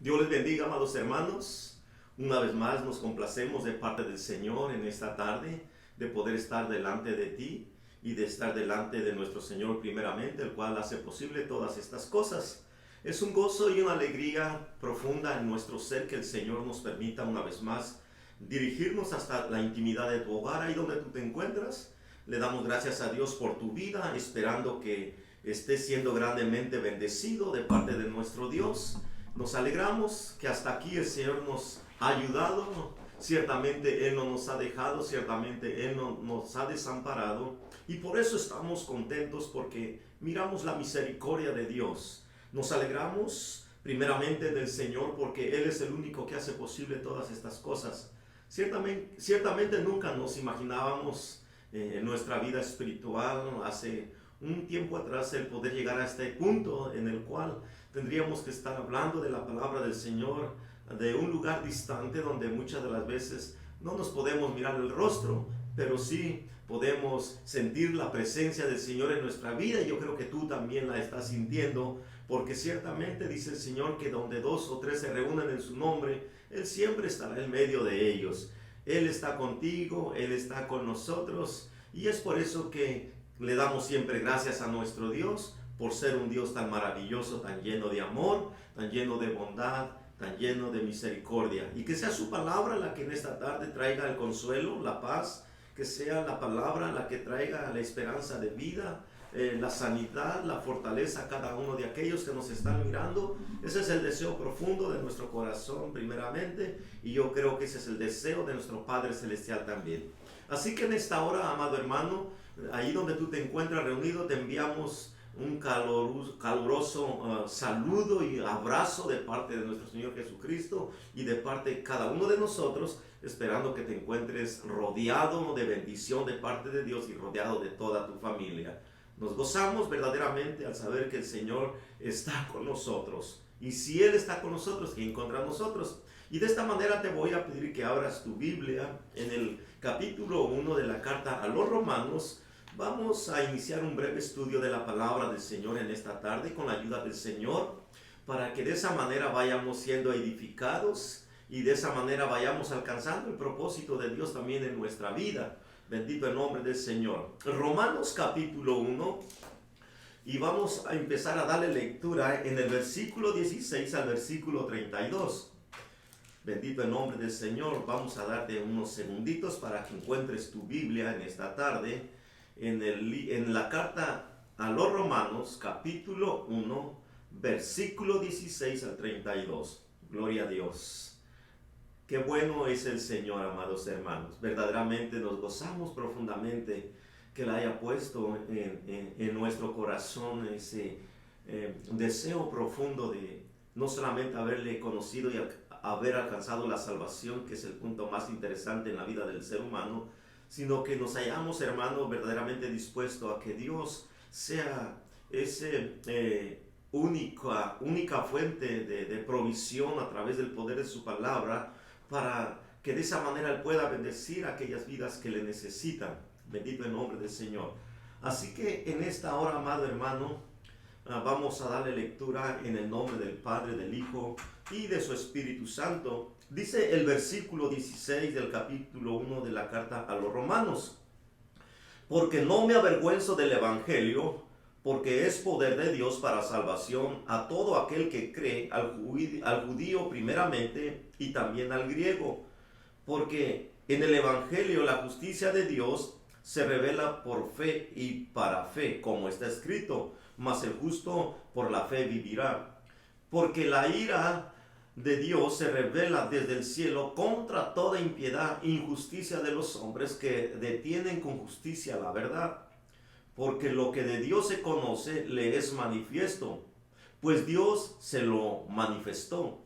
Dios les bendiga, amados hermanos. Una vez más nos complacemos de parte del Señor en esta tarde de poder estar delante de ti y de estar delante de nuestro Señor primeramente, el cual hace posible todas estas cosas. Es un gozo y una alegría profunda en nuestro ser que el Señor nos permita una vez más dirigirnos hasta la intimidad de tu hogar, ahí donde tú te encuentras. Le damos gracias a Dios por tu vida, esperando que estés siendo grandemente bendecido de parte de nuestro Dios. Nos alegramos que hasta aquí el Señor nos ha ayudado. Ciertamente Él no nos ha dejado, ciertamente Él no nos ha desamparado. Y por eso estamos contentos, porque miramos la misericordia de Dios. Nos alegramos primeramente del Señor, porque Él es el único que hace posible todas estas cosas. Ciertamente nunca nos imaginábamos en nuestra vida espiritual, hace un tiempo atrás, el poder llegar a este punto en el cual tendríamos que estar hablando de la palabra del Señor de un lugar distante, donde muchas de las veces no nos podemos mirar el rostro, pero sí podemos sentir la presencia del Señor en nuestra vida. Y yo creo que tú también la estás sintiendo, porque ciertamente dice el Señor que donde dos o tres se reúnen en su nombre, Él siempre estará en medio de ellos. Él está contigo, Él está con nosotros, y es por eso que le damos siempre gracias a nuestro Dios por ser un Dios tan maravilloso, tan lleno de amor, tan lleno de bondad, tan lleno de misericordia. Y que sea su palabra la que en esta tarde traiga el consuelo, la paz, que sea la palabra la que traiga la esperanza de vida, la sanidad, la fortaleza a cada uno de aquellos que nos están mirando. Ese es el deseo profundo de nuestro corazón primeramente, y yo creo que ese es el deseo de nuestro Padre Celestial también. Así que en esta hora, amado hermano, ahí donde tú te encuentras reunido, te enviamos un caluroso saludo y abrazo de parte de nuestro Señor Jesucristo y de parte de cada uno de nosotros, esperando que te encuentres rodeado de bendición de parte de Dios y rodeado de toda tu familia. Nos gozamos verdaderamente al saber que el Señor está con nosotros. Y si Él está con nosotros, ¿quién contra nosotros? Y de esta manera te voy a pedir que abras tu Biblia en el capítulo 1 de la carta a los Romanos. Vamos a iniciar un breve estudio de la palabra del Señor en esta tarde con la ayuda del Señor, para que de esa manera vayamos siendo edificados y de esa manera vayamos alcanzando el propósito de Dios también en nuestra vida. Bendito el nombre del Señor. Romanos capítulo 1, y vamos a empezar a darle lectura en el versículo 16 al versículo 32. Bendito el nombre del Señor. Vamos a darte unos segunditos para que encuentres tu Biblia en esta tarde, en la carta a los Romanos, capítulo 1, versículo 16 al 32. Gloria a Dios. Qué bueno es el Señor, amados hermanos. Verdaderamente nos gozamos profundamente que Él haya puesto en nuestro corazón ese deseo profundo de no solamente haberle conocido y haber alcanzado la salvación, que es el punto más interesante en la vida del ser humano, sino que nos hayamos, hermanos, verdaderamente dispuestos a que Dios sea ese única fuente de provisión a través del poder de su palabra, para que de esa manera Él pueda bendecir a aquellas vidas que le necesitan. Bendito el nombre del Señor. Así que en esta hora, amado hermano, vamos a darle lectura en el nombre del Padre, del Hijo y de su Espíritu Santo. Dice el versículo 16 del capítulo 1 de la carta a los Romanos: porque no me avergüenzo del Evangelio, porque es poder de Dios para salvación a todo aquel que cree, al judío primeramente y también al griego. Porque en el Evangelio la justicia de Dios se revela por fe y para fe, como está escrito: mas el justo por la fe vivirá. Porque la ira de Dios se revela desde el cielo contra toda impiedad e injusticia de los hombres, que detienen con justicia la verdad. Porque lo que de Dios se conoce le es manifiesto, pues Dios se lo manifestó.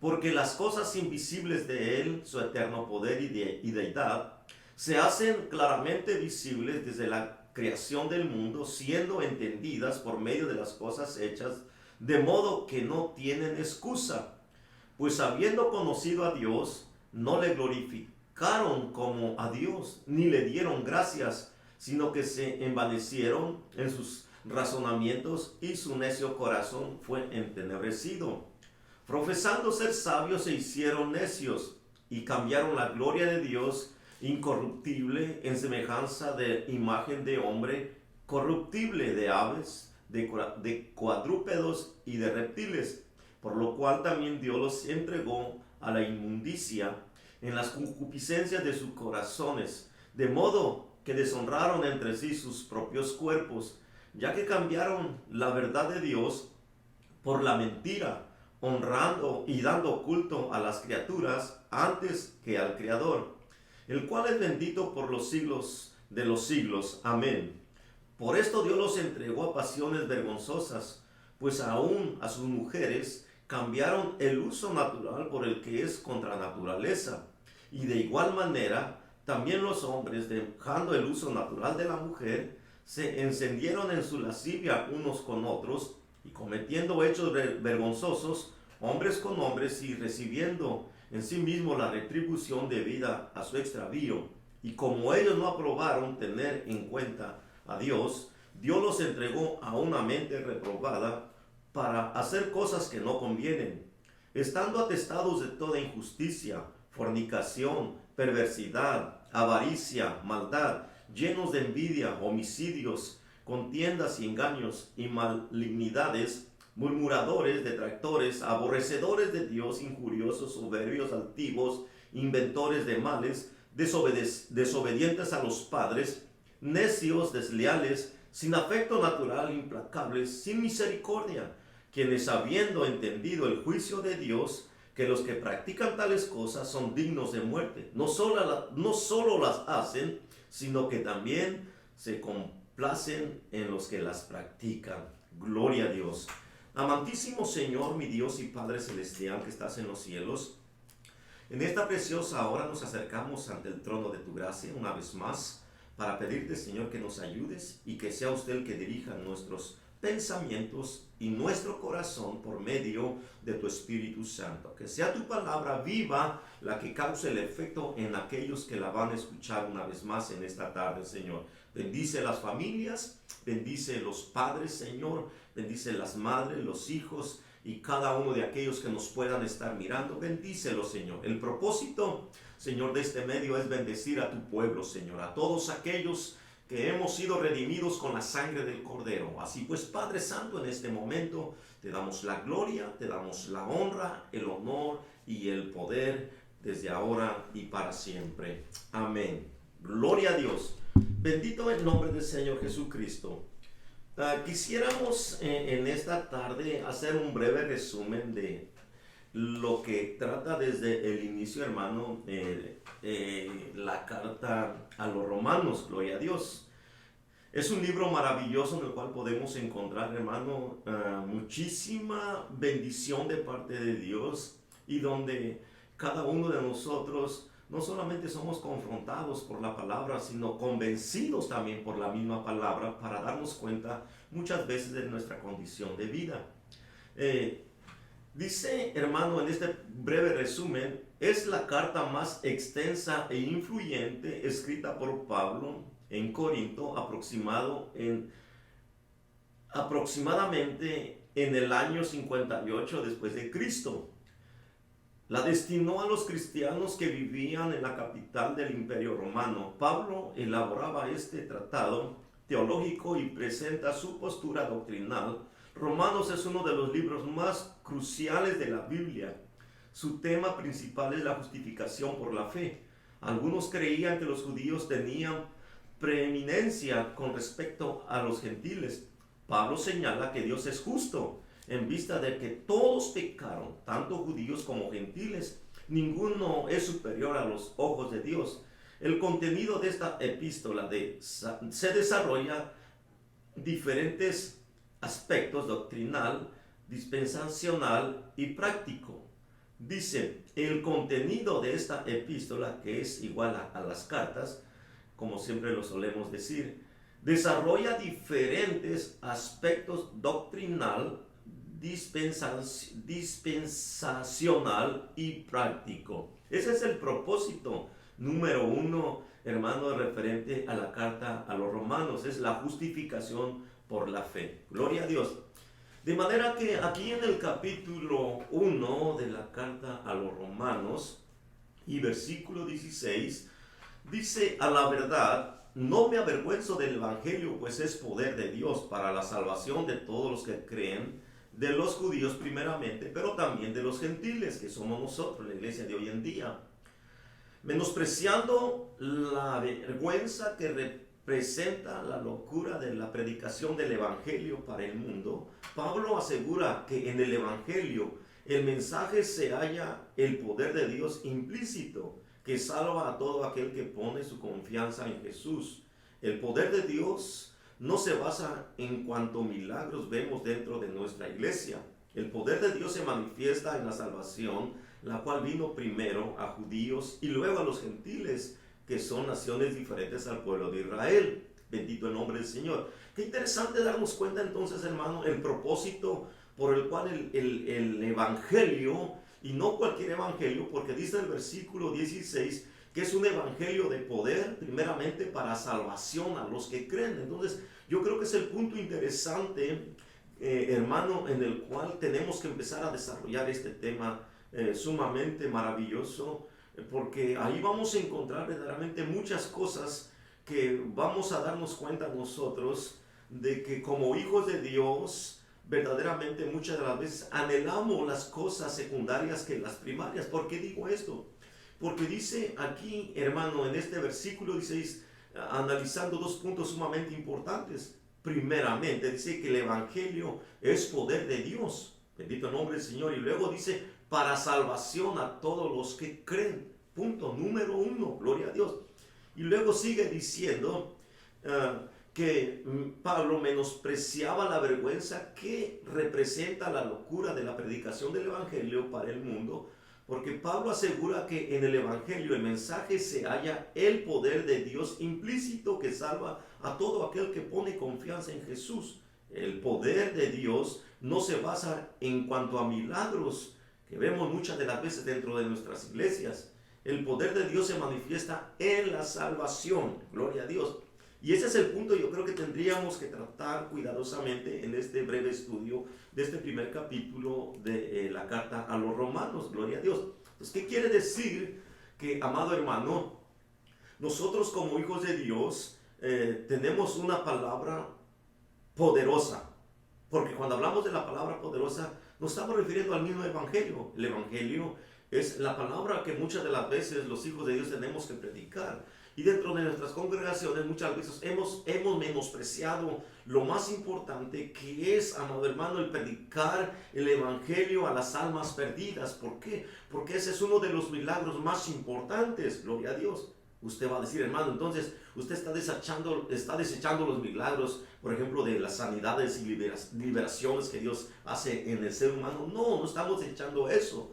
Porque las cosas invisibles de Él, su eterno poder y deidad, se hacen claramente visibles desde la creación del mundo, siendo entendidas por medio de las cosas hechas, de modo que no tienen excusa. Pues habiendo conocido a Dios, no le glorificaron como a Dios, ni le dieron gracias, sino que se envanecieron en sus razonamientos, y su necio corazón fue entenebrecido. profesando ser sabios se hicieron necios y cambiaron la gloria de Dios incorruptible en semejanza de imagen de hombre corruptible, de aves, de cuadrúpedos y de reptiles, por lo cual también Dios los entregó a la inmundicia en las concupiscencias de sus corazones, de modo que deshonraron entre sí sus propios cuerpos, ya que cambiaron la verdad de Dios por la mentira, honrando y dando culto a las criaturas antes que al Creador, el cual es bendito por los siglos de los siglos. Amén. Por esto Dios los entregó a pasiones vergonzosas, pues aún a sus mujeres cambiaron el uso natural por el que es contra naturaleza. Y de igual manera, también los hombres, dejando el uso natural de la mujer, se encendieron en su lascivia unos con otros, y cometiendo hechos vergonzosos, hombres con hombres, y recibiendo en sí mismo la retribución debida a su extravío. Y como ellos no aprobaron tener en cuenta a Dios, Dios los entregó a una mente reprobada para hacer cosas que no convienen, estando atestados de toda injusticia, fornicación, perversidad, avaricia, maldad, llenos de envidia, homicidios, contiendas y engaños y malignidades, murmuradores, detractores, aborrecedores de Dios, injuriosos, soberbios, altivos, inventores de males, desobedientes a los padres, necios, desleales, sin afecto natural, implacables, sin misericordia, quienes habiendo entendido el juicio de Dios, que los que practican tales cosas son dignos de muerte, no solo las hacen, sino que también se complacen en los que las practican. Gloria a Dios. Amantísimo Señor, mi Dios y Padre Celestial que estás en los cielos, en esta preciosa hora nos acercamos ante el trono de tu gracia una vez más para pedirte, Señor, que nos ayudes y que sea usted el que dirija nuestros pensamientos y nuestro corazón por medio de tu Espíritu Santo. Que sea tu palabra viva la que cause el efecto en aquellos que la van a escuchar una vez más en esta tarde, Señor. Bendice las familias, bendice los padres, Señor, bendice las madres, los hijos y cada uno de aquellos que nos puedan estar mirando. Bendícelos, Señor. El propósito, Señor, de este medio es bendecir a tu pueblo, Señor, a todos aquellos que hemos sido redimidos con la sangre del Cordero. Así pues, Padre Santo, en este momento te damos la gloria, te damos la honra, el honor y el poder desde ahora y para siempre. Amén. Gloria a Dios. Bendito el nombre del Señor Jesucristo. Quisiéramos en esta tarde hacer un breve resumen de lo que trata desde el inicio, hermano, la carta a los romanos. Gloria a Dios. Es un libro maravilloso en el cual podemos encontrar, hermano, muchísima bendición de parte de Dios, y donde cada uno de nosotros no solamente somos confrontados por la palabra, sino convencidos también por la misma palabra para darnos cuenta muchas veces de nuestra condición de vida. Dice, hermano, en este breve resumen, es la carta más extensa e influyente escrita por Pablo en Corinto, aproximadamente en el año 58 después de Cristo. La destinó a los cristianos que vivían en la capital del Imperio Romano. Pablo elaboraba este tratado teológico y presenta su postura doctrinal. Romanos es uno de los libros más cruciales de la Biblia. Su tema principal es la justificación por la fe. Algunos creían que los judíos tenían preeminencia con respecto a los gentiles. Pablo señala que Dios es justo en vista de que todos pecaron, tanto judíos como gentiles. Ninguno es superior a los ojos de Dios. El contenido de esta epístola se desarrolla diferentes aspectos: doctrinal, dispensacional y práctico. Dice, el contenido de esta epístola, que es igual a las cartas, como siempre lo solemos decir, desarrolla diferentes aspectos doctrinal, dispensacional y práctico. Ese es el propósito número uno, hermano, referente a la carta a los romanos. Es la justificación por la fe. Gloria a Dios. De manera que aquí en el capítulo 1 de la carta a los Romanos y versículo 16, dice: a la verdad, no me avergüenzo del Evangelio, pues es poder de Dios para la salvación de todos los que creen, de los judíos primeramente, pero también de los gentiles, que somos nosotros, la iglesia de hoy en día. Menospreciando la vergüenza que representa la locura de la predicación del Evangelio para el mundo, Pablo asegura que en el Evangelio el mensaje se halla el poder de Dios implícito, que salva a todo aquel que pone su confianza en Jesús. El poder de Dios no se basa en cuanto milagros vemos dentro de nuestra iglesia. El poder de Dios se manifiesta en la salvación, la cual vino primero a judíos y luego a los gentiles, que son naciones diferentes al pueblo de Israel. Bendito el nombre del Señor. Qué interesante darnos cuenta entonces, hermano, el propósito por el cual el evangelio, y no cualquier evangelio, porque dice el versículo 16 que es un evangelio de poder, primeramente para salvación a los que creen. Entonces, yo creo que es el punto interesante, hermano, en el cual tenemos que empezar a desarrollar este tema sumamente maravilloso, porque ahí vamos a encontrar verdaderamente muchas cosas que vamos a darnos cuenta nosotros de que como hijos de Dios, verdaderamente muchas de las veces anhelamos las cosas secundarias que las primarias. ¿Por qué digo esto? Porque dice aquí, hermano, en este versículo 16, analizando dos puntos sumamente importantes. Primeramente, dice que el evangelio es poder de Dios. Bendito el nombre del Señor. Y luego dice, para salvación a todos los que creen. Punto número 1, gloria a Dios. Y luego sigue diciendo que Pablo menospreciaba la vergüenza que representa la locura de la predicación del evangelio para el mundo, porque Pablo asegura que en el evangelio el mensaje se halla el poder de Dios implícito, que salva a todo aquel que pone confianza en Jesús. El poder de Dios no se basa en cuanto a milagros que vemos muchas de las veces dentro de nuestras iglesias. El poder de Dios se manifiesta en la salvación, gloria a Dios. Y ese es el punto, yo creo que tendríamos que tratar cuidadosamente en este breve estudio de este primer capítulo de la carta a los Romanos, gloria a Dios. Entonces, ¿qué quiere decir? Que, amado hermano, nosotros como hijos de Dios tenemos una palabra poderosa, porque cuando hablamos de la palabra poderosa nos estamos refiriendo al mismo evangelio. El evangelio es la palabra que muchas de las veces los hijos de Dios tenemos que predicar. Y dentro de nuestras congregaciones muchas veces hemos menospreciado lo más importante, que es, amado hermano, el predicar el evangelio a las almas perdidas. ¿Por qué? Porque ese es uno de los milagros más importantes, gloria a Dios. Usted va a decir, hermano, entonces usted está desechando los milagros, por ejemplo, de las sanidades y liberaciones que Dios hace en el ser humano. No, no estamos desechando eso.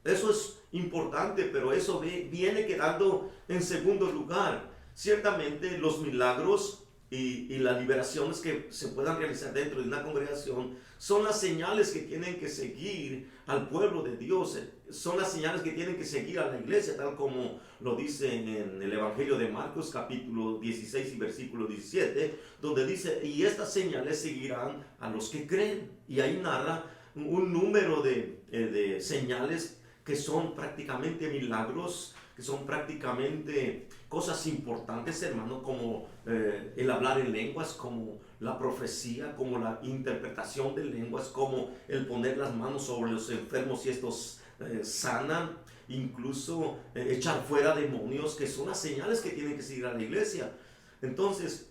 Eso es importante, pero eso viene quedando en segundo lugar. Ciertamente los milagros y las liberaciones que se puedan realizar dentro de una congregación son las señales que tienen que seguir al pueblo de Dios, son las señales que tienen que seguir a la iglesia, tal como lo dice en el Evangelio de Marcos capítulo 16 y versículo 17, donde dice, y estas señales seguirán a los que creen. Y ahí narra un número de señales que son prácticamente milagros, que son prácticamente cosas importantes, hermano, como el hablar en lenguas, como la profecía, como la interpretación de lenguas, como el poner las manos sobre los enfermos y estos sanan, incluso echar fuera demonios, que son las señales que tienen que seguir a la iglesia. Entonces,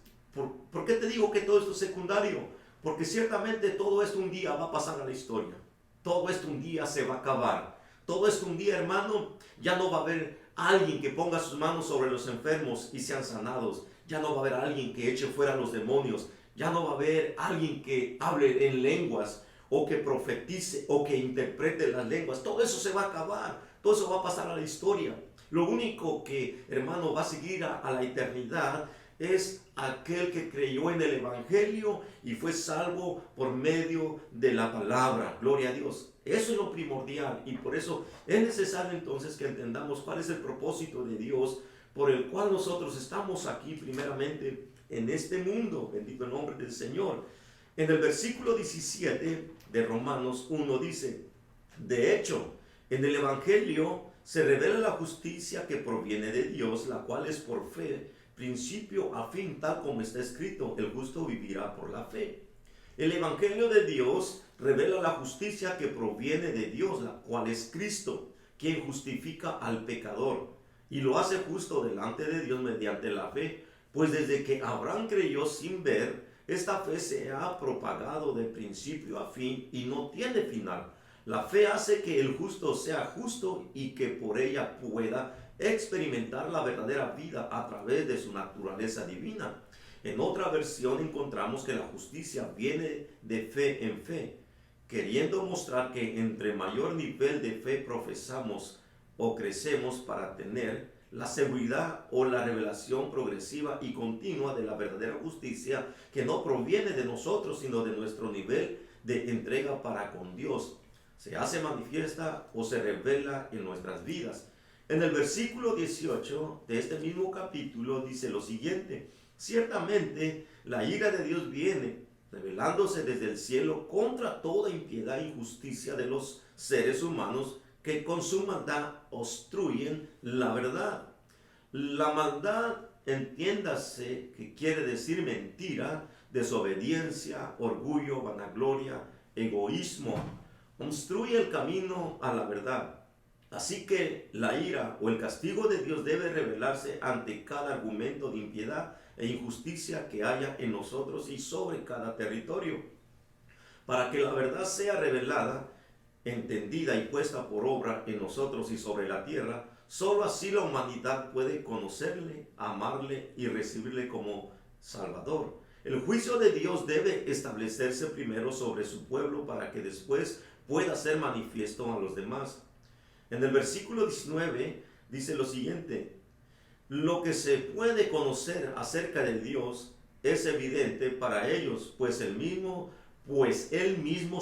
¿por qué te digo que todo esto es secundario? Porque ciertamente todo esto un día va a pasar a la historia, todo esto un día se va a acabar. Todo esto un día, hermano, ya no va a haber alguien que ponga sus manos sobre los enfermos y sean sanados. Ya no va a haber alguien que eche fuera los demonios. Ya no va a haber alguien que hable en lenguas o que profetice o que interprete las lenguas. Todo eso se va a acabar. Todo eso va a pasar a la historia. Lo único que, hermano, va a seguir a la eternidad es aquel que creyó en el evangelio y fue salvo por medio de la palabra. Gloria a Dios. Eso es lo primordial, y por eso es necesario entonces que entendamos cuál es el propósito de Dios por el cual nosotros estamos aquí primeramente en este mundo. Bendito el nombre del Señor. En el versículo 17 de Romanos 1 dice: de hecho, en el Evangelio se revela la justicia que proviene de Dios, la cual es por fe, principio a fin, tal como está escrito: el justo vivirá por la fe. El Evangelio de Dios revela la justicia que proviene de Dios, la cual es Cristo, quien justifica al pecador y lo hace justo delante de Dios mediante la fe. Pues desde que Abraham creyó sin ver, esta fe se ha propagado de principio a fin y no tiene final. La fe hace que el justo sea justo y que por ella pueda experimentar la verdadera vida a través de su naturaleza divina. En otra versión encontramos que la justicia viene de fe en fe, queriendo mostrar que entre mayor nivel de fe profesamos o crecemos para tener la seguridad o la revelación progresiva y continua de la verdadera justicia, que no proviene de nosotros sino de nuestro nivel de entrega para con Dios, se hace manifiesta o se revela en nuestras vidas. En el versículo 18 de este mismo capítulo dice lo siguiente: ciertamente la ira de Dios viene revelándose desde el cielo contra toda impiedad e injusticia de los seres humanos que con su maldad obstruyen la verdad. La maldad, entiéndase que quiere decir mentira, desobediencia, orgullo, vanagloria, egoísmo, obstruye el camino a la verdad. Así que la ira o el castigo de Dios debe revelarse ante cada argumento de impiedad e injusticia que haya en nosotros y sobre cada territorio. Para que la verdad sea revelada, entendida y puesta por obra en nosotros y sobre la tierra, solo así la humanidad puede conocerle, amarle y recibirle como Salvador. El juicio de Dios debe establecerse primero sobre su pueblo para que después pueda ser manifiesto a los demás. En el versículo 19 dice lo siguiente: lo que se puede conocer acerca de Dios es evidente para ellos, pues Él mismo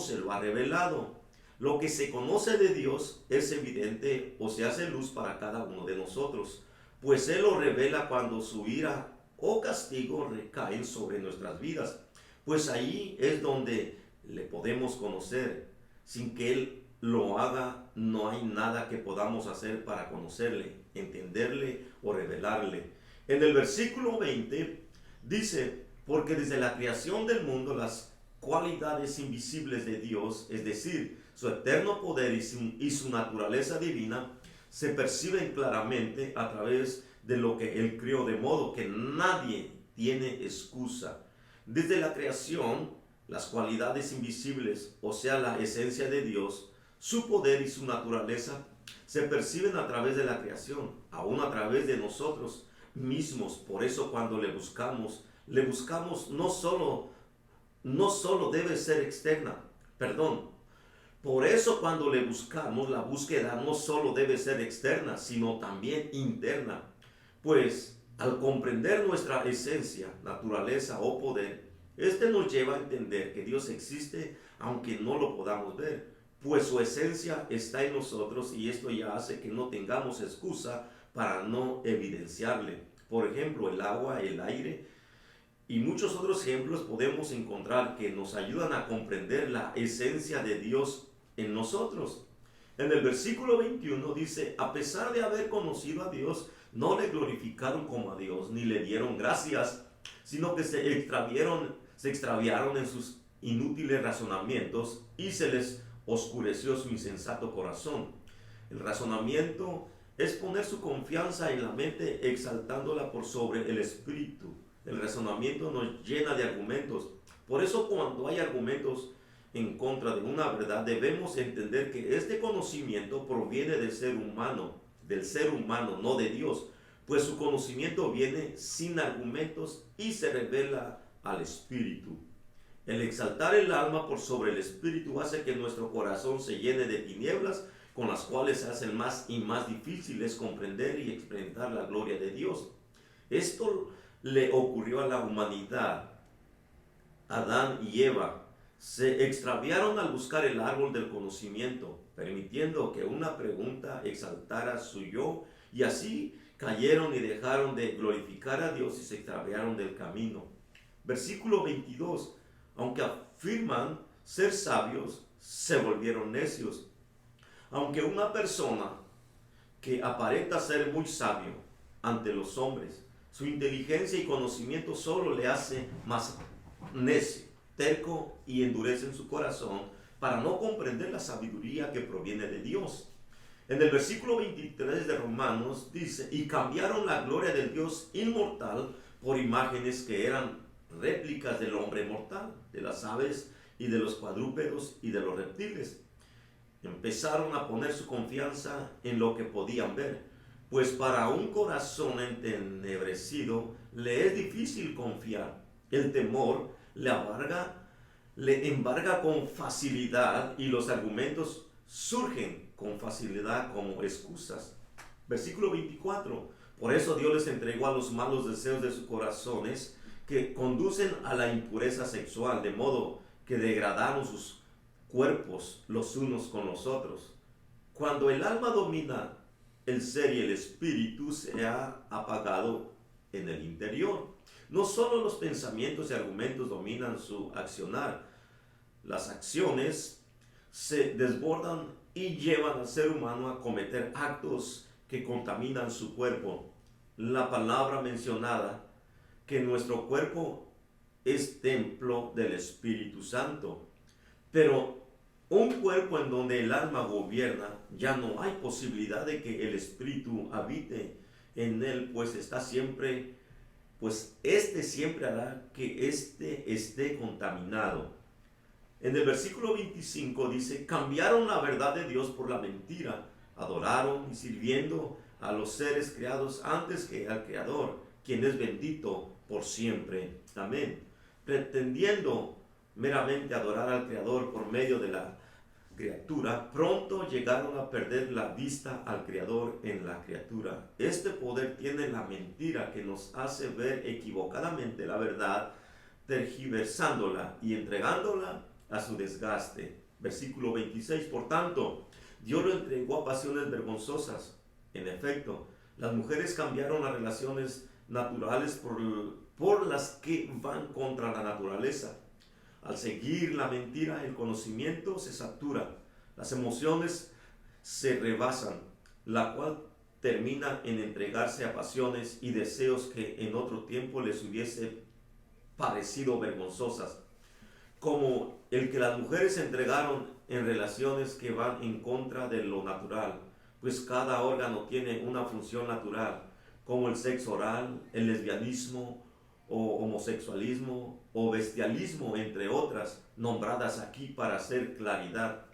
se lo ha revelado. Lo que se conoce de Dios es evidente o se hace luz para cada uno de nosotros, pues Él lo revela cuando su ira o castigo recaen sobre nuestras vidas. Pues ahí es donde le podemos conocer. Sin que Él lo haga, no hay nada que podamos hacer para conocerle, entenderle o revelarle. En el versículo 20 dice: porque desde la creación del mundo las cualidades invisibles de Dios, es decir, su eterno poder y su naturaleza divina, se perciben claramente a través de lo que Él creó, de modo que nadie tiene excusa. Desde la creación, las cualidades invisibles, o sea, la esencia de Dios, su poder y su naturaleza, se perciben a través de la creación, aún a través de nosotros mismos. Por eso cuando le buscamos no solo debe ser externa, por eso cuando le buscamos, la búsqueda no solo debe ser externa, sino también interna. Pues al comprender nuestra esencia, naturaleza o poder, este nos lleva a entender que Dios existe aunque no lo podamos ver, pues su esencia está en nosotros y esto ya hace que no tengamos excusa para no evidenciarle. Por ejemplo, el agua, el aire y muchos otros ejemplos podemos encontrar que nos ayudan a comprender la esencia de Dios en nosotros. En el versículo 21 dice: a pesar de haber conocido a Dios, no le glorificaron como a Dios, ni le dieron gracias, sino que se extraviaron en sus inútiles razonamientos y se les oscureció su insensato corazón. El razonamiento es poner su confianza en la mente exaltándola por sobre el espíritu. El razonamiento nos llena de argumentos. Por eso cuando hay argumentos en contra de una verdad, debemos entender que este conocimiento proviene del ser humano, no de Dios, pues su conocimiento viene sin argumentos y se revela al espíritu. El exaltar el alma por sobre el espíritu hace que nuestro corazón se llene de tinieblas, con las cuales se hacen más y más difíciles comprender y experimentar la gloria de Dios. Esto le ocurrió a la humanidad. Adán y Eva se extraviaron al buscar el árbol del conocimiento, permitiendo que una pregunta exaltara su yo, y así cayeron y dejaron de glorificar a Dios y se extraviaron del camino. Versículo 22. Aunque afirman ser sabios, se volvieron necios. Aunque una persona que aparenta ser muy sabio ante los hombres, su inteligencia y conocimiento solo le hace más necio, terco y endurece en su corazón para no comprender la sabiduría que proviene de Dios. En el versículo 23 de Romanos dice, y cambiaron la gloria del Dios inmortal por imágenes que eran réplicas del hombre mortal, de las aves y de los cuadrúpedos y de los reptiles. Empezaron a poner su confianza en lo que podían ver, pues para un corazón entenebrecido le es difícil confiar. El temor le embarga con facilidad y los argumentos surgen con facilidad como excusas. Versículo 24. Por eso Dios les entregó a los malos deseos de sus corazones que conducen a la impureza sexual, de modo que degradaron sus cuerpos los unos con los otros. Cuando el alma domina el ser y el espíritu se ha apagado en el interior. No solo los pensamientos y argumentos dominan su accionar, las acciones se desbordan y llevan al ser humano a cometer actos que contaminan su cuerpo. La palabra mencionada, que nuestro cuerpo es templo del Espíritu Santo, pero un cuerpo en donde el alma gobierna, ya no hay posibilidad de que el Espíritu habite en él, pues siempre hará que esté contaminado. En el versículo 25 dice, cambiaron la verdad de Dios por la mentira, adoraron y sirviendo a los seres creados antes que al Creador, quien es bendito por siempre. Amén. Pretendiendo meramente adorar al Creador por medio de la criatura, pronto llegaron a perder la vista al Creador en la criatura. Este poder tiene la mentira que nos hace ver equivocadamente la verdad, tergiversándola y entregándola a su desgaste. Versículo 26. Por tanto, Dios lo entregó a pasiones vergonzosas. En efecto, las mujeres cambiaron las relaciones naturales por las que van contra la naturaleza. Al seguir la mentira, el conocimiento se satura, las emociones se rebasan, la cual termina en entregarse a pasiones y deseos que en otro tiempo les hubiese parecido vergonzosas, como el que las mujeres se entregaron en relaciones que van en contra de lo natural, pues cada órgano tiene una función natural, como el sexo oral, el lesbianismo o homosexualismo o bestialismo, entre otras, nombradas aquí para hacer claridad.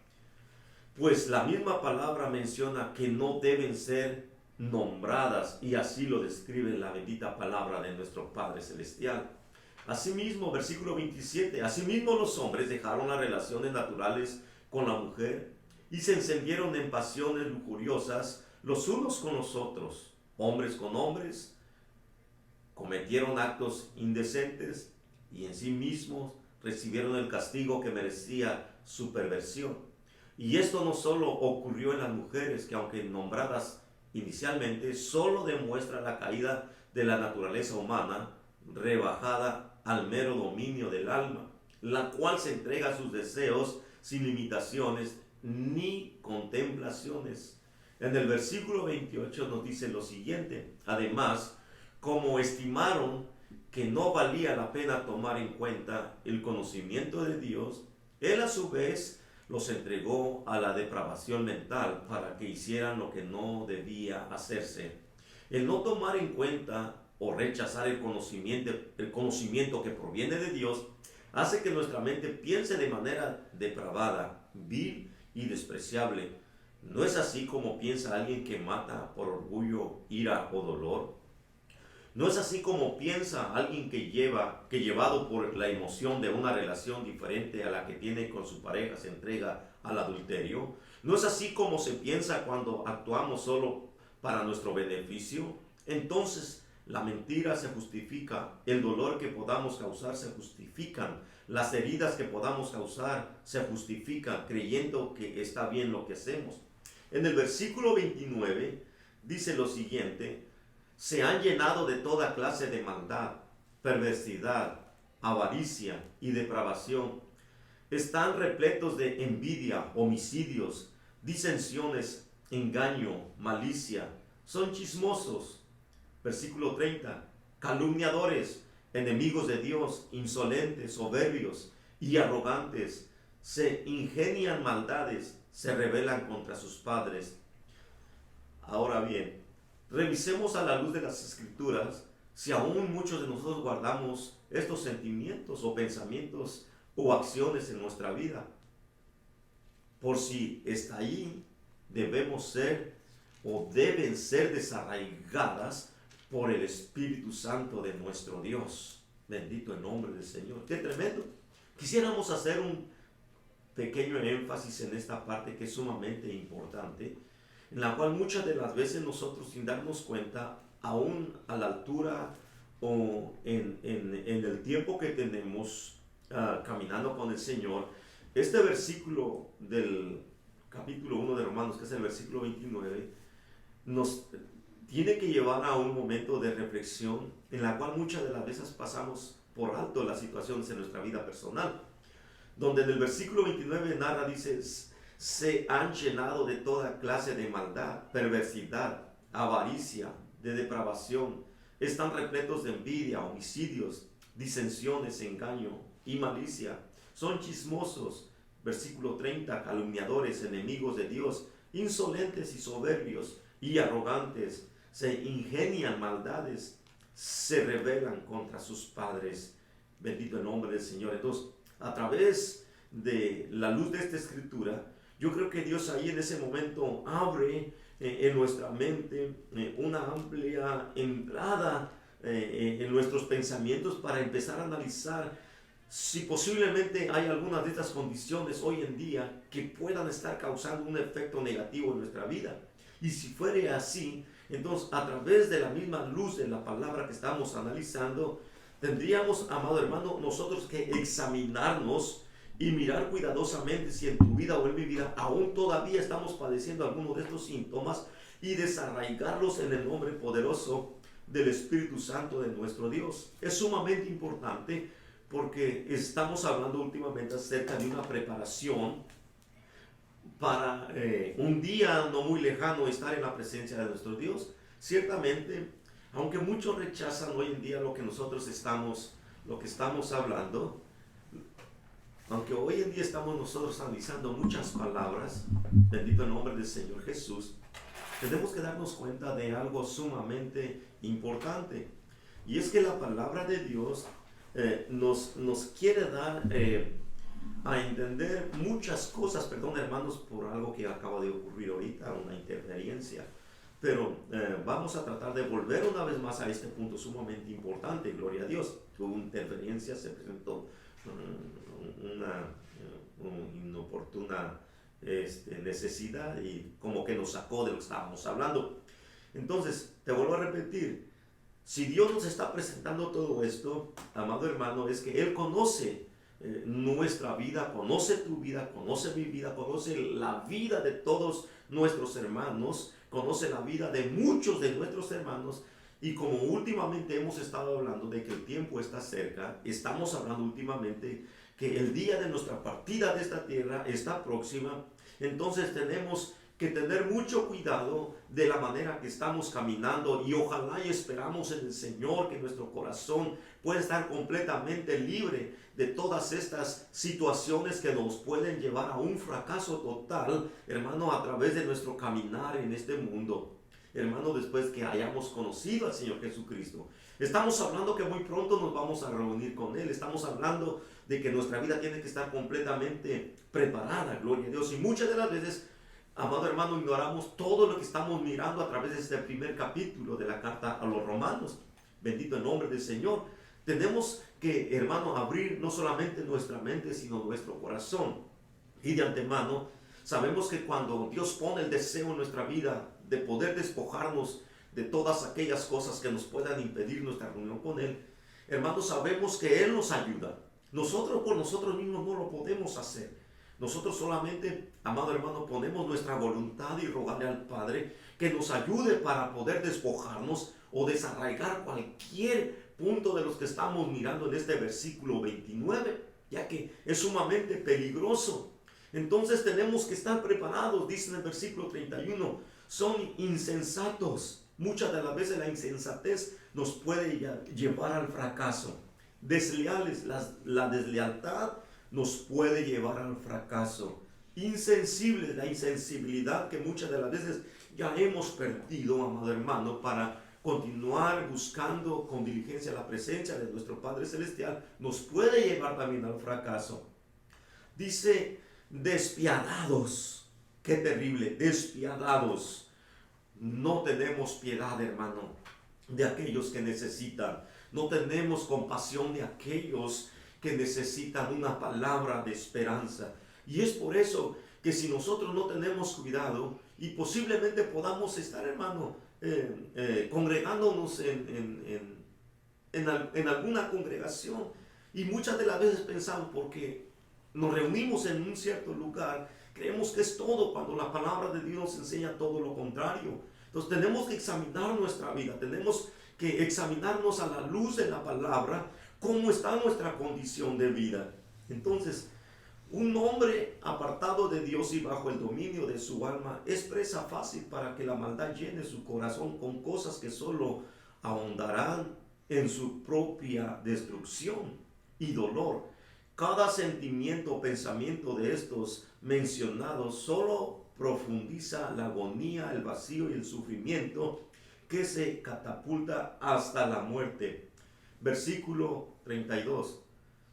Pues la misma palabra menciona que no deben ser nombradas, y así lo describe la bendita palabra de nuestro Padre Celestial. Asimismo, versículo 27, asimismo los hombres dejaron las relaciones naturales con la mujer y se encendieron en pasiones lujuriosas los unos con los otros, hombres con hombres, cometieron actos indecentes y en sí mismos recibieron el castigo que merecía su perversión. Y esto no solo ocurrió en las mujeres, que aunque nombradas inicialmente, solo demuestra la caída de la naturaleza humana, rebajada al mero dominio del alma, la cual se entrega a sus deseos sin limitaciones ni contemplaciones. En el versículo 28 nos dice lo siguiente: además, como estimaron que no valía la pena tomar en cuenta el conocimiento de Dios, Él a su vez los entregó a la depravación mental para que hicieran lo que no debía hacerse. El no tomar en cuenta o rechazar el conocimiento que proviene de Dios hace que nuestra mente piense de manera depravada, vil y despreciable. ¿No es así como piensa alguien que mata por orgullo, ira o dolor? ¿No es así como piensa alguien que llevado por la emoción de una relación diferente a la que tiene con su pareja se entrega al adulterio? ¿No es así como se piensa cuando actuamos solo para nuestro beneficio? Entonces la mentira se justifica, el dolor que podamos causar se justifican, las heridas que podamos causar se justifican, creyendo que está bien lo que hacemos. En el versículo 29 dice lo siguiente: se han llenado de toda clase de maldad, perversidad, avaricia y depravación. están repletos de envidia, homicidios, disensiones, engaño, malicia. Son chismosos. Versículo 30. Calumniadores, enemigos de Dios, insolentes, soberbios y arrogantes. Se ingenian maldades, se rebelan contra sus padres. Ahora bien, revisemos a la luz de las Escrituras si aún muchos de nosotros guardamos estos sentimientos o pensamientos o acciones en nuestra vida. Por si está ahí, debemos ser o deben ser desarraigadas por el Espíritu Santo de nuestro Dios. Bendito el nombre del Señor. ¡Qué tremendo! Quisiéramos hacer un pequeño énfasis en esta parte que es sumamente importante, en la cual muchas de las veces nosotros, sin darnos cuenta, aún a la altura o en el tiempo que tenemos caminando con el Señor, este versículo del capítulo 1 de Romanos, que es el versículo 29, nos tiene que llevar a un momento de reflexión en la cual muchas de las veces pasamos por alto las situaciones en nuestra vida personal, donde en el versículo 29 narra, dice: se han llenado de toda clase de maldad, perversidad, avaricia, de depravación, están repletos de envidia, homicidios, disensiones, engaño y malicia, son chismosos. Versículo 30, calumniadores, enemigos de Dios, insolentes y soberbios y arrogantes, se ingenian maldades, se rebelan contra sus padres. Bendito el nombre del Señor. Entonces, a través de la luz de esta escritura, yo creo que Dios ahí en ese momento abre en nuestra mente una amplia entrada en nuestros pensamientos para empezar a analizar si posiblemente hay algunas de estas condiciones hoy en día que puedan estar causando un efecto negativo en nuestra vida. Y si fuere así, entonces a través de la misma luz de la palabra que estamos analizando, tendríamos, amado hermano, nosotros que examinarnos y mirar cuidadosamente si en tu vida o en mi vida aún todavía estamos padeciendo alguno de estos síntomas y desarraigarlos en el nombre poderoso del Espíritu Santo de nuestro Dios. Es sumamente importante porque estamos hablando últimamente acerca de una preparación para un día no muy lejano estar en la presencia de nuestro Dios. Ciertamente, aunque muchos rechazan hoy en día lo que nosotros estamos hablando, aunque hoy en día estamos nosotros analizando muchas palabras, bendito el nombre del Señor Jesús, tenemos que darnos cuenta de algo sumamente importante. Y es que la palabra de Dios nos quiere dar a entender muchas cosas. Perdón, hermanos, por algo que acaba de ocurrir ahorita, una interferencia. Pero vamos a tratar de volver una vez más a este punto sumamente importante. Gloria a Dios. Hubo interferencia, se presentó una inoportuna necesidad y como que nos sacó de lo que estábamos hablando. Entonces, te vuelvo a repetir, si Dios nos está presentando todo esto, amado hermano, es que Él conoce nuestra vida, conoce tu vida, conoce mi vida, conoce la vida de todos nuestros hermanos, conoce la vida de muchos de nuestros hermanos. Y como últimamente hemos estado hablando de que el tiempo está cerca, estamos hablando últimamente que el día de nuestra partida de esta tierra está próxima. Entonces tenemos que tener mucho cuidado de la manera que estamos caminando, y ojalá y esperamos en el Señor que nuestro corazón pueda estar completamente libre de todas estas situaciones que nos pueden llevar a un fracaso total, hermano, a través de nuestro caminar en este mundo. Hermano, después que hayamos conocido al Señor Jesucristo, estamos hablando que muy pronto nos vamos a reunir con Él. Estamos hablando de que nuestra vida tiene que estar completamente preparada, gloria a Dios. Y muchas de las veces, amado hermano, ignoramos todo lo que estamos mirando a través de este primer capítulo de la carta a los Romanos. Bendito el nombre del Señor. Tenemos que, hermano, abrir no solamente nuestra mente, sino nuestro corazón. Y de antemano, sabemos que cuando Dios pone el deseo en nuestra vida de poder despojarnos de todas aquellas cosas que nos puedan impedir nuestra reunión con Él, hermanos, sabemos que Él nos ayuda. Nosotros por nosotros mismos no lo podemos hacer. Nosotros solamente, amado hermano, ponemos nuestra voluntad y rogarle al Padre que nos ayude para poder despojarnos o desarraigar cualquier punto de los que estamos mirando en este versículo 29. ya que es sumamente peligroso. Entonces tenemos que estar preparados, dice en el versículo 31, son insensatos. Muchas de las veces la insensatez nos puede llevar al fracaso. Desleales, la deslealtad nos puede llevar al fracaso. Insensibles, la insensibilidad que muchas de las veces ya hemos perdido, amado hermano, para continuar buscando con diligencia la presencia de nuestro Padre Celestial, nos puede llevar también al fracaso. Dice, despiadados. Qué terrible, despiadados. No tenemos piedad, hermano, de aquellos que necesitan. No tenemos compasión de aquellos que necesitan una palabra de esperanza. Y es por eso que si nosotros no tenemos cuidado, y posiblemente podamos estar, hermano, congregándonos en alguna congregación, y muchas de las veces pensamos, porque nos reunimos en un cierto lugar, creemos que es todo, cuando la palabra de Dios nos enseña todo lo contrario. Entonces tenemos que examinar nuestra vida, tenemos que examinarnos a la luz de la palabra, cómo está nuestra condición de vida. Entonces, un hombre apartado de Dios y bajo el dominio de su alma es presa fácil para que la maldad llene su corazón con cosas que solo ahondarán en su propia destrucción y dolor. Cada sentimiento o pensamiento de estos mencionados solo profundiza la agonía, el vacío y el sufrimiento que se catapulta hasta la muerte. Versículo 32.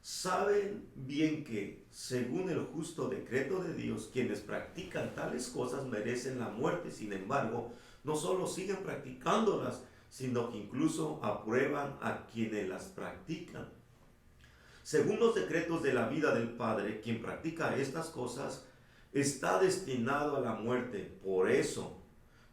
Saben bien que, según el justo decreto de Dios, quienes practican tales cosas merecen la muerte. Sin embargo, no solo siguen practicándolas, sino que incluso aprueban a quienes las practican. Según los decretos de la vida del Padre, quien practica estas cosas está destinado a la muerte. Por eso,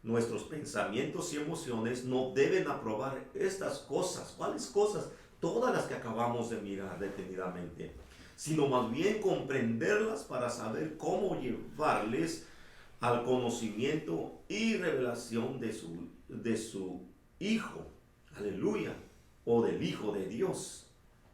nuestros pensamientos y emociones no deben aprobar estas cosas. ¿Cuáles cosas? Todas las que acabamos de mirar detenidamente, sino más bien comprenderlas para saber cómo llevarles al conocimiento y revelación de su Hijo, aleluya, o del Hijo de Dios.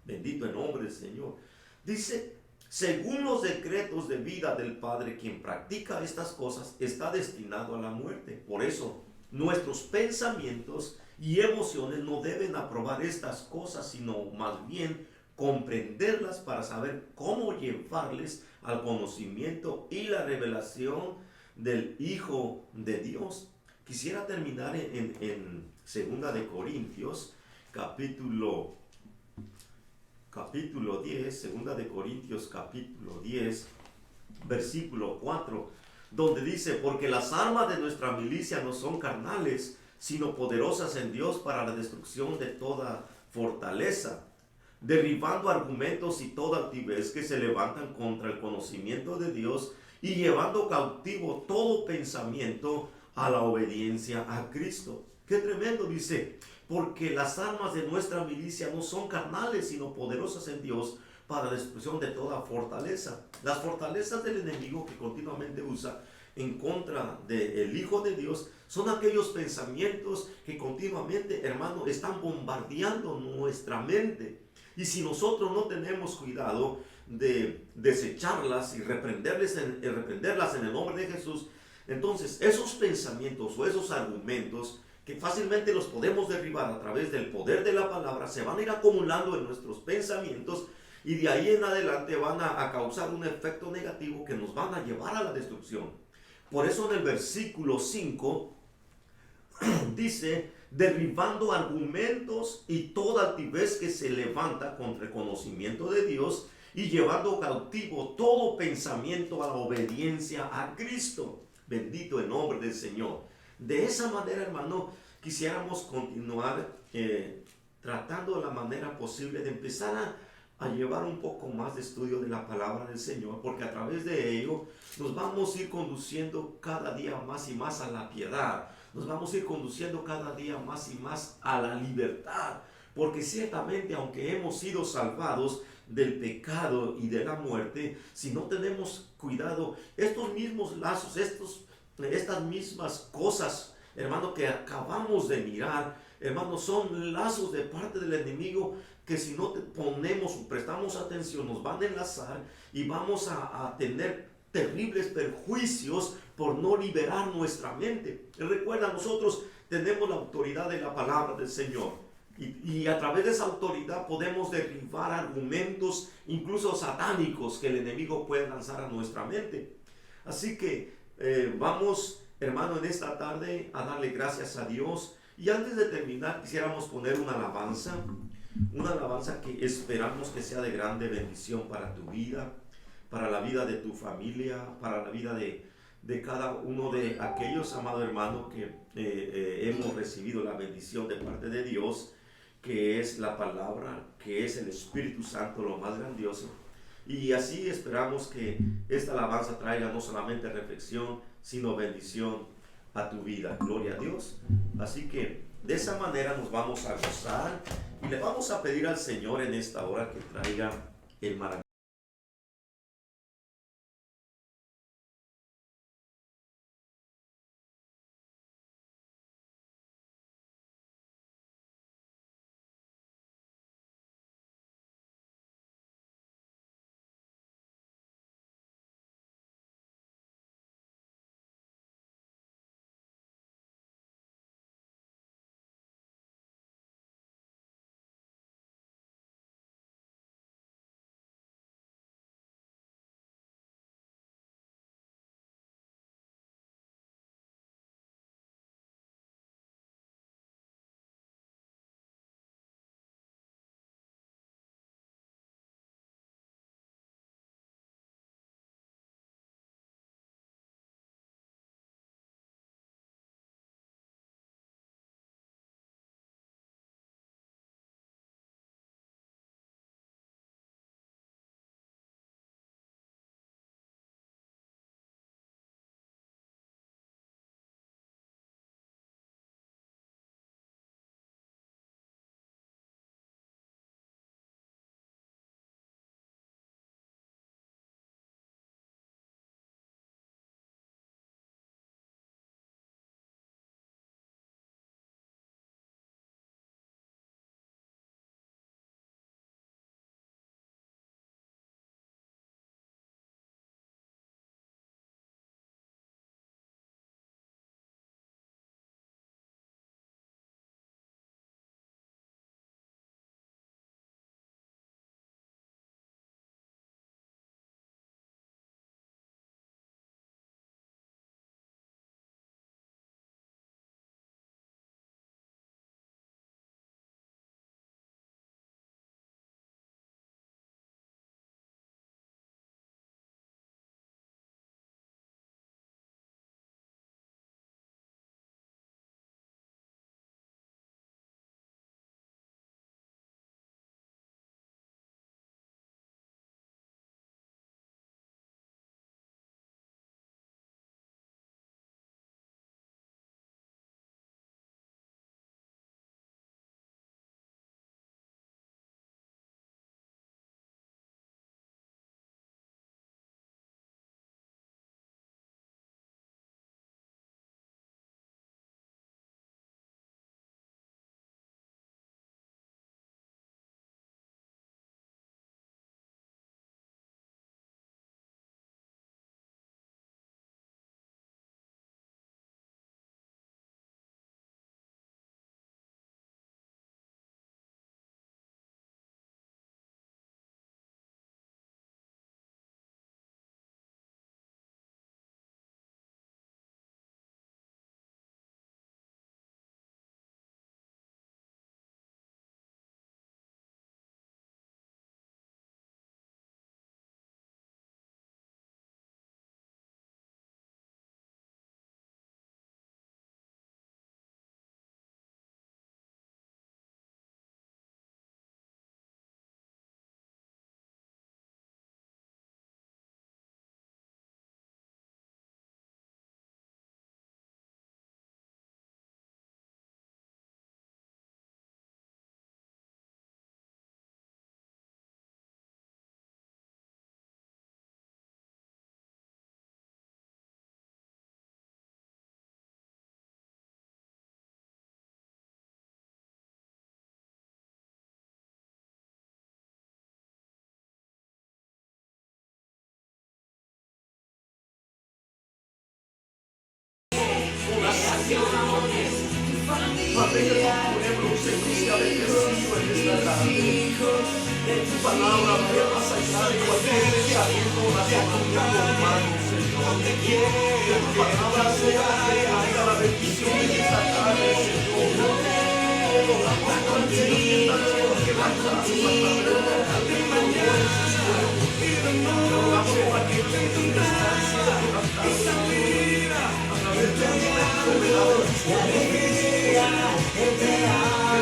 Bendito el nombre del Señor. Dice, según los decretos de vida del Padre, quien practica estas cosas está destinado a la muerte. Por eso, nuestros pensamientos y emociones no deben aprobar estas cosas, sino más bien comprenderlas para saber cómo llevarles al conocimiento y la revelación del Hijo de Dios. Quisiera terminar en 2 de Corintios, capítulo 10, 2 de Corintios capítulo 10, versículo 4, donde dice, porque las armas de nuestra milicia no son carnales, sino poderosas en Dios para la destrucción de toda fortaleza, derribando argumentos y toda altivez que se levantan contra el conocimiento de Dios y llevando cautivo todo pensamiento a la obediencia a Cristo. Qué tremendo, dice, porque las armas de nuestra milicia no son carnales, sino poderosas en Dios para la destrucción de toda fortaleza. Las fortalezas del enemigo que continuamente usa en contra del Hijo de Dios son aquellos pensamientos que continuamente, hermano, están bombardeando nuestra mente. Y si nosotros no tenemos cuidado de desecharlas y reprenderlas en el nombre de Jesús, entonces esos pensamientos o esos argumentos que fácilmente los podemos derribar a través del poder de la palabra, se van a ir acumulando en nuestros pensamientos y de ahí en adelante van a causar un efecto negativo que nos van a llevar a la destrucción. Por eso en el versículo 5 dice, derribando argumentos y toda altivez que se levanta contra el conocimiento de Dios y llevando cautivo todo pensamiento a la obediencia a Cristo. Bendito el nombre del Señor. De esa manera, hermano, quisiéramos continuar tratando de la manera posible de empezar a llevar un poco más de estudio de la palabra del Señor, porque a través de ello nos vamos a ir conduciendo cada día más y más a la piedad, nos vamos a ir conduciendo cada día más y más a la libertad, porque ciertamente aunque hemos sido salvados del pecado y de la muerte, si no tenemos cuidado, estos mismos lazos, estas mismas cosas hermano, que acabamos de mirar, hermano, son lazos de parte del enemigo que si no te ponemos o prestamos atención nos van a enlazar y vamos a tener terribles perjuicios por no liberar nuestra mente. Recuerda, nosotros tenemos la autoridad de la palabra del Señor. Y a través de esa autoridad podemos derribar argumentos, incluso satánicos, que el enemigo puede lanzar a nuestra mente. Así que vamos, hermano, en esta tarde a darle gracias a Dios. Y antes de terminar, quisiéramos poner una alabanza que esperamos que sea de grande bendición para tu vida, para la vida de tu familia, para la vida de cada uno de aquellos, amado hermano, que hemos recibido la bendición de parte de Dios, que es la palabra, que es el Espíritu Santo, lo más grandioso. Y así esperamos que esta alabanza traiga no solamente reflexión, sino bendición a tu vida. Gloria a Dios. Así que de esa manera nos vamos a gozar y le vamos a pedir al Señor en esta hora que traiga el maravilloso Padre, que tu pueblo, Señor, sea bendecido en esta tarde. Que tu palabra vaya más allá de cualquier pensamiento o razonamiento humano, Señor. Que tu palabra sea que traiga la bendición en esta tarde, Señor. Te rogamos por aquellos que están siendo quebrantados a través de la dolor en sus cuerpos. Te rogamos por aquellos que están siendo quebrantados, Señor, a través de alguna enfermedad de sus cuerpos físicos, Señor. Que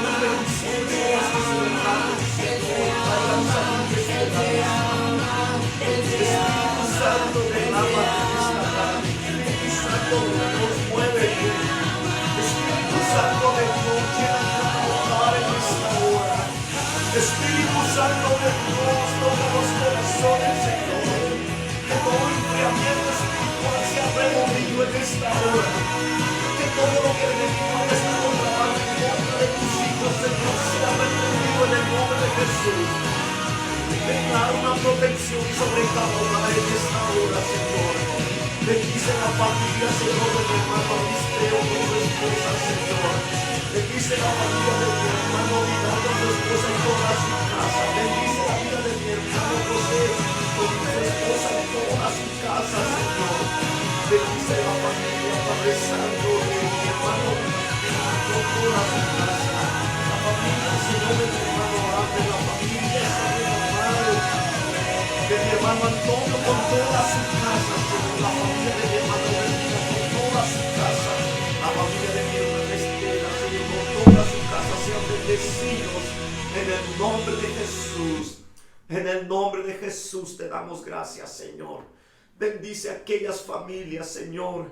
las bendiciones que se derramen, Señor, traigan salud y esperanza. Espíritu Santo, derrama en esta tarde. Espíritu Santo, nos mueve. Espíritu Santo de Dios, llena cada hogar en esta hora. Espíritu Santo de Dios, toca los corazones, Señor. Que todo enfriamiento espiritual sea removido en esta hora. Que todo lo que el enemigo está contratando en contra de tus hijos, Señor, sea removido en el nombre de Jesús. Declara una protección sobre cada hogar en esta hora, Señor. Bendice la familia, Señor, de mi hermano Aristeo con su esposa, Señor. Bendice la familia de mi hermano Vidal con su esposa y toda su casa. Bendice la vida de mi hermano José con su esposa y toda su casa, Señor. Bendice la familia, Padre Santo, de mi hermano con toda su casa. La familia, Señor, de mi hermano Ángel, la familia, Señor, Padre, de mi hermano Antonio con toda su casa, Señor. La familia de mi hermano Benita con toda su casa. La familia de mi hermana Estela, Señor, con toda su casa sean bendecidos en el nombre de Jesús. En el nombre de Jesús te damos gracias, Señor. Bendice a aquellas familias, Señor,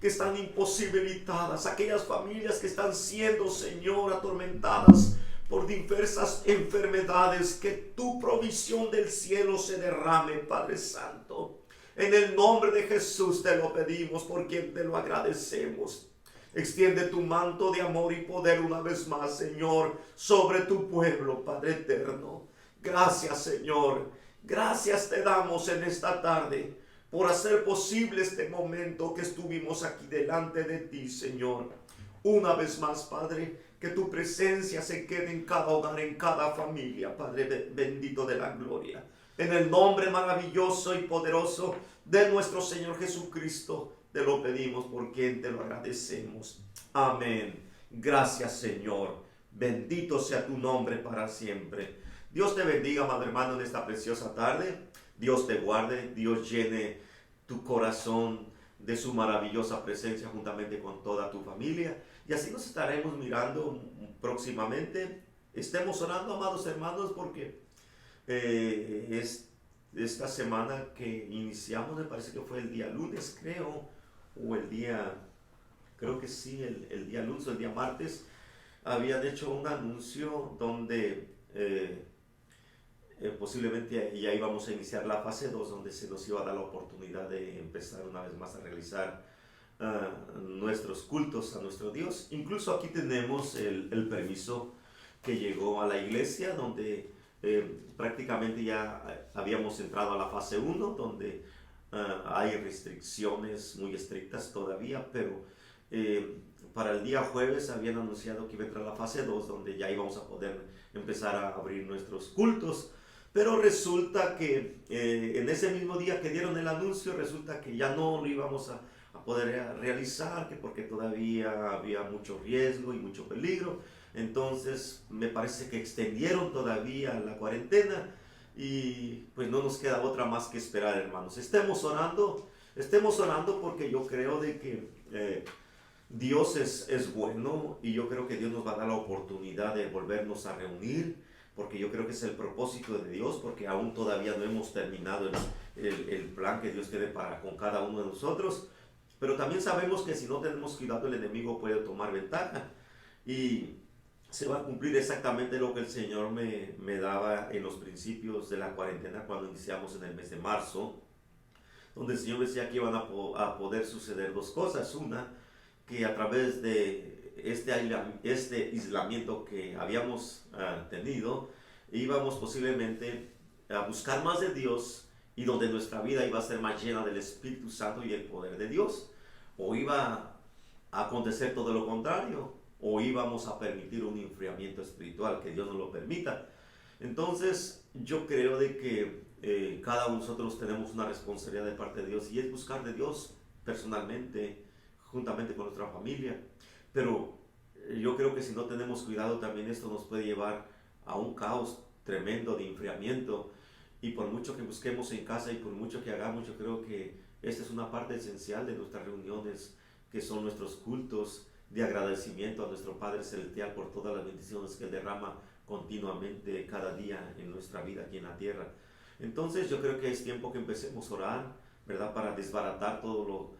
que están imposibilitadas, aquellas familias que están siendo, Señor, atormentadas por diversas enfermedades. Que tu provisión del cielo se derrame, Padre Santo. En el nombre de Jesús te lo pedimos, por quien te lo agradecemos. Extiende tu manto de amor y poder una vez más, Señor, sobre tu pueblo, Padre eterno. Gracias, Señor. Gracias te damos en esta tarde por hacer posible este momento que estuvimos aquí delante de ti, Señor. Una vez más, Padre, que tu presencia se quede en cada hogar, en cada familia, Padre bendito de la gloria. En el nombre maravilloso y poderoso de nuestro Señor Jesucristo, te lo pedimos, por quien te lo agradecemos. Amén. Gracias, Señor. Bendito sea tu nombre para siempre. Dios te bendiga, madre hermano, en esta preciosa tarde. Dios te guarde, Dios llene tu corazón de su maravillosa presencia juntamente con toda tu familia. Y así nos estaremos mirando próximamente. Estemos orando, amados hermanos, porque esta semana que iniciamos, me parece que fue el día lunes, creo, o el día, creo que sí, el día lunes o el día martes, habían hecho un anuncio donde posiblemente ya íbamos a iniciar la fase 2, donde se nos iba a dar la oportunidad de empezar una vez más a realizar nuestros cultos a nuestro Dios. Incluso aquí tenemos el permiso que llegó a la iglesia, donde prácticamente ya habíamos entrado a la fase 1, donde hay restricciones muy estrictas todavía, pero para el día jueves habían anunciado que iba a entrar a la fase 2, donde ya íbamos a poder empezar a abrir nuestros cultos. Pero resulta que en ese mismo día que dieron el anuncio, resulta que ya no lo íbamos a poder realizar, que porque todavía había mucho riesgo y mucho peligro. Entonces me parece que extendieron todavía la cuarentena y pues no nos queda otra más que esperar, hermanos. Estemos orando porque yo creo de que Dios es bueno, y yo creo que Dios nos va a dar la oportunidad de volvernos a reunir, porque yo creo que es el propósito de Dios, porque aún todavía no hemos terminado el plan que Dios tiene con cada uno de nosotros. Pero también sabemos que si no tenemos cuidado, el enemigo puede tomar ventaja y se va a cumplir exactamente lo que el Señor me daba en los principios de la cuarentena, cuando iniciamos en el mes de marzo, donde el Señor decía que iban a poder suceder dos cosas. Una, que a través de este aislamiento que habíamos tenido, íbamos posiblemente a buscar más de Dios, y donde nuestra vida iba a ser más llena del Espíritu Santo y el poder de Dios, o iba a acontecer todo lo contrario, o íbamos a permitir un enfriamiento espiritual, que Dios nos lo permita. Entonces yo creo de que cada uno de nosotros tenemos una responsabilidad de parte de Dios, y es buscar de Dios personalmente, juntamente con nuestra familia. Pero yo creo que si no tenemos cuidado, también esto nos puede llevar a un caos tremendo de enfriamiento. Y por mucho que busquemos en casa y por mucho que hagamos, yo creo que esta es una parte esencial de nuestras reuniones, que son nuestros cultos de agradecimiento a nuestro Padre Celestial por todas las bendiciones que Él derrama continuamente cada día en nuestra vida aquí en la tierra. Entonces yo creo que es tiempo que empecemos a orar, ¿verdad? Para desbaratar todo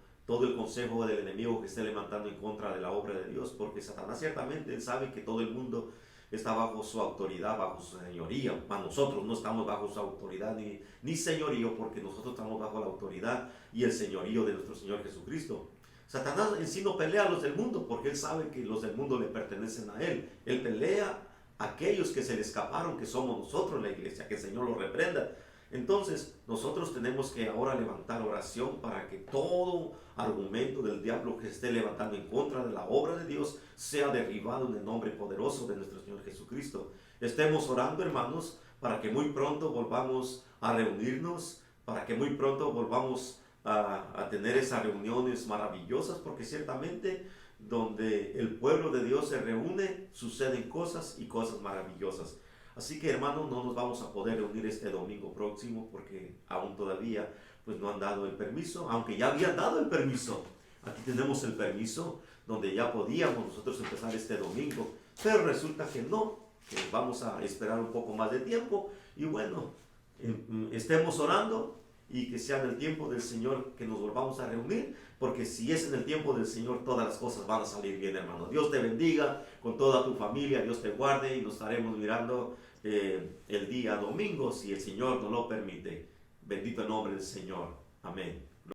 el consejo del enemigo que esté levantando en contra de la obra de Dios, porque Satanás ciertamente él sabe que todo el mundo está bajo su autoridad, bajo su señoría. Para nosotros no estamos bajo su autoridad ni señorío, porque nosotros estamos bajo la autoridad y el señorío de nuestro Señor Jesucristo. Satanás en sí no pelea a los del mundo, porque él sabe que los del mundo le pertenecen a él. Él pelea a aquellos que se le escaparon, que somos nosotros, la iglesia, que el Señor los reprenda. Entonces nosotros tenemos que ahora levantar oración para que todo argumento del diablo que se esté levantando en contra de la obra de Dios sea derribado en el nombre poderoso de nuestro Señor Jesucristo. Estemos orando, hermanos, para que muy pronto volvamos a reunirnos, para que muy pronto volvamos a tener esas reuniones maravillosas, porque ciertamente donde el pueblo de Dios se reúne suceden cosas y cosas maravillosas. Así que, hermanos, no nos vamos a poder reunir este domingo próximo porque aún todavía pues no han dado el permiso, aunque ya habían dado el permiso. Aquí tenemos el permiso donde ya podíamos nosotros empezar este domingo, pero resulta que no, que vamos a esperar un poco más de tiempo. Y bueno, estemos orando y que sea en el tiempo del Señor que nos volvamos a reunir, porque si es en el tiempo del Señor, todas las cosas van a salir bien, hermano. Dios te bendiga con toda tu familia, Dios te guarde, y nos estaremos mirando el día domingo, si el Señor nos lo permite. Bendito el nombre del Señor. Amén.